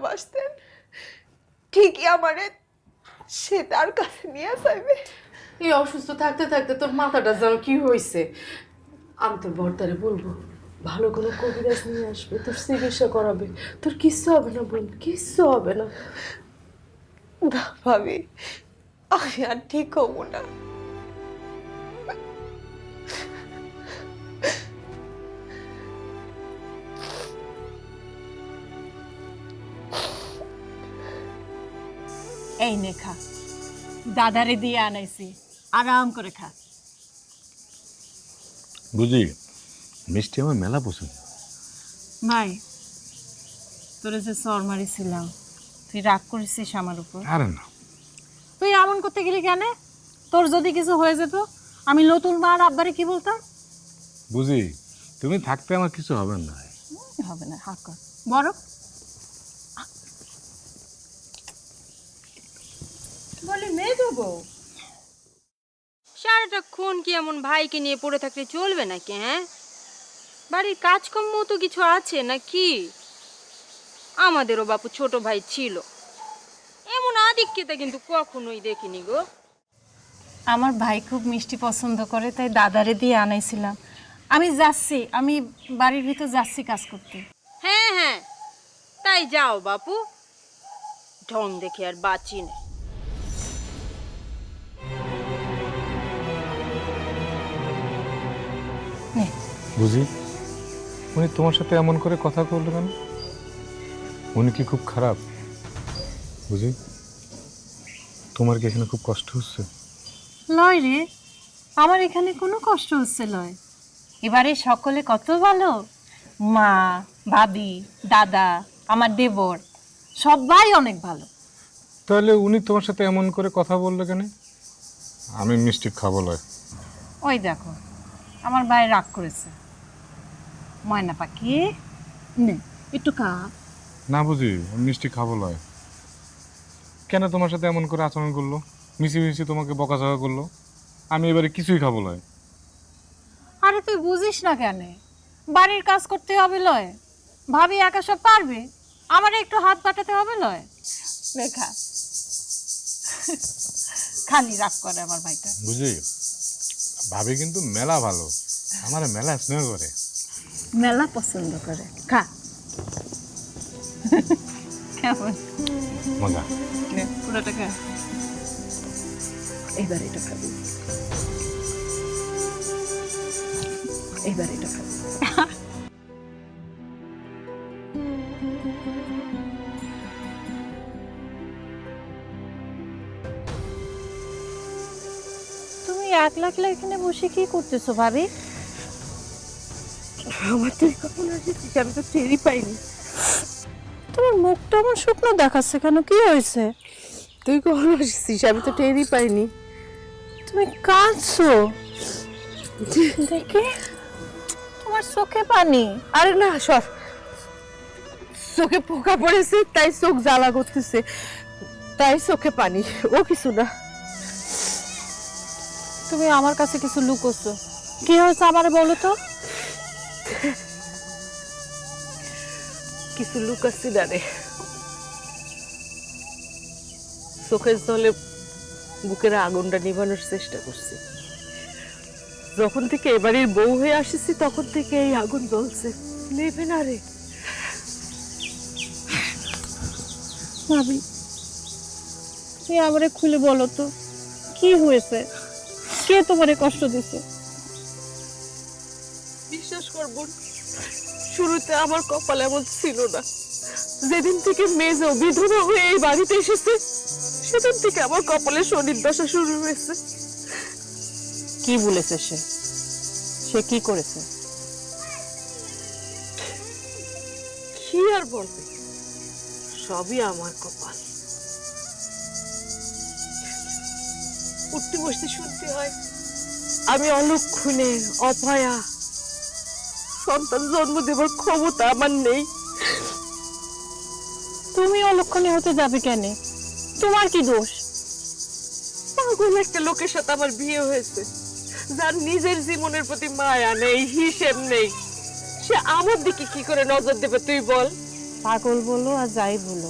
ভালোবাসতেন ঠিকই আমারে সে তার কাছে নিয়ে যাইবে। এই অসুস্থ থাকতে থাকতে তোর মাথাটা যেন কি হয়েছে। আমি তোর বর্তারে বলবো ভালো কোনো কবিরাজ নিয়ে আসবে, তোর চিকিৎসা করাবে, তোর কিচ্ছু হবে না বোন, কিচ্ছু হবে না। না ভাবি, আমি আর ঠিক হবো না। এই নে খা, দাদারে দিয়ে আনাইছি, আরাম করে খা। বুঝি মিষ্টি আমার মেলা পছন্দ। ভাই, তোরে যে সর মারিছিলাম, তুই রাগ করেছিস আমার উপর? আরে না, তুই এমন করতে গেলি কেন? তোর যদি কিছু হয়ে যেত, আমি নতুন মা আর আব্বারে কি বলতাম? বুঝি তুমি থাকতে আমার কিছু হবে না। হবে না, হাক কর বড়। বলি মেয়ে দেবো সারাটাক্ষণ কি এমন ভাইকে নিয়ে পড়ে থাকলে চলবে নাকি? হ্যাঁ, বাড়ির কাজকর্ম তো কিছু আছে নাকি? আমাদেরও বাপু ছোট ভাই ছিল, এমন আদিক্ষেতা কিন্তু কখনোই দেখিনি গো। আমার ভাই খুব মিষ্টি পছন্দ করে, তাই দাদারে দিয়ে আনাইছিলাম। আমি যাচ্ছি, আমি বাড়ির ভিতর যাচ্ছি কাজ করতে। হ্যাঁ হ্যাঁ, তাই যাও বাপু, ঢং দেখে আর বাঁচি না। বুঝি উনি তোমার সাথে এমন করে কথা বললো কেন? উনি কি খুব খারাপ? বুঝি তোমার কি এখানে খুব কষ্ট হচ্ছে? লয় রে, আমার এখানে কোনো কষ্ট হচ্ছে লয়। এবারে সকলে কত ভালো, মা, ভাবি, দাদা, আমার দেবর, সবাই অনেক ভালো। তাহলে উনি তোমার সাথে এমন করে কথা বললো কেন? আমি মিষ্টি খাবো লয়। ওই দেখো, আমার ভাই রাগ করেছে। ময়না পাখি নে একটু খা। না বুঝি, আমি মিষ্টি খাবো লয়। কেন তোমার সাথে এমন করে আচরণ করলো? মিশি মিশি তোমাকে বকাঝকা করলো? আমি এবারে কিছুই খাবো লয়। আরে তুই বুঝিস না কেন? বাড়ির কাজ করতে হবে লয়, ভাবি একা সব পারবে, আমার একটু হাত পাঠাতে হবে লয়। রেখা খালি রাগ করে আমার ভাইটা। বুঝি ভাবি কিন্তু মেলা ভালো, আমার মেলা স্নেহ করে, মেলা পছন্দ করে। খা কেমন মজা। নে, পুরোটা খা। এইবার এটা খাবি, এইবার এটা খাবি। তুমি একলা একলা এখানে বসে কি করতেছো ভাবি? আমার তুই কখন আসিস আমি তো টেরই পাইনি। তোমার মুখটা আমার শুকনো দেখাচ্ছে কেন, কি হয়েছে? তুই কখন আসিস আমি তো টেরই পাইনি। তুমি কাঁদছো দেখে, তোমার চোখে পানি। আরে না সর, চোখে পোকা পড়েছে তাই চোখ জ্বালা করতেছে, তাই চোখে পানি, ও কিছু না। তুমি আমার কাছে কিছু লুকোছো, কি হয়েছে আমার বলো তো? কিছু লুকাচ্ছি না রে, চোখের জলে বুকের আগুনটা নিভানোর চেষ্টা করছি। যখন থেকে এবারের বউ হয়ে আসিছি তখন থেকে এই আগুন জ্বলছে, নেভে না রে। ভাবি, তুমি আমারে খুলে বলো তো কি হয়েছে, কে তোমারে কষ্ট দিছে? বিশ্বাস করব, শুরুতে আমার কপাল এমন ছিল না। যেদিন থেকে মেজো বিধবা হয়ে এই বাড়িতে এসেছে সেদিন থেকে আমার কপালে শনির দশা শুরু হয়েছে। কি বলেছে সে? সে কি করেছে? কি আর বলবে, সবই আমার কপাল। উঠতে বসতে শুনতে হয় আমি অলক্ষণে, অপয়া, সন্তান জন্ম দেবার ক্ষমতা আমার নেই। তুমি অলক্ষণে হতে যাবে কেন? তোমার কি দোষ? পাগল একটা লোকের সাথে আমার বিয়ে হয়েছে, যার নিজের জীবনের প্রতি মায়া নেই, হিসেব নেই। সে আমার দিকে কি করে নজর দেবে তুই বল? পাগল বলো আর যাই বলো,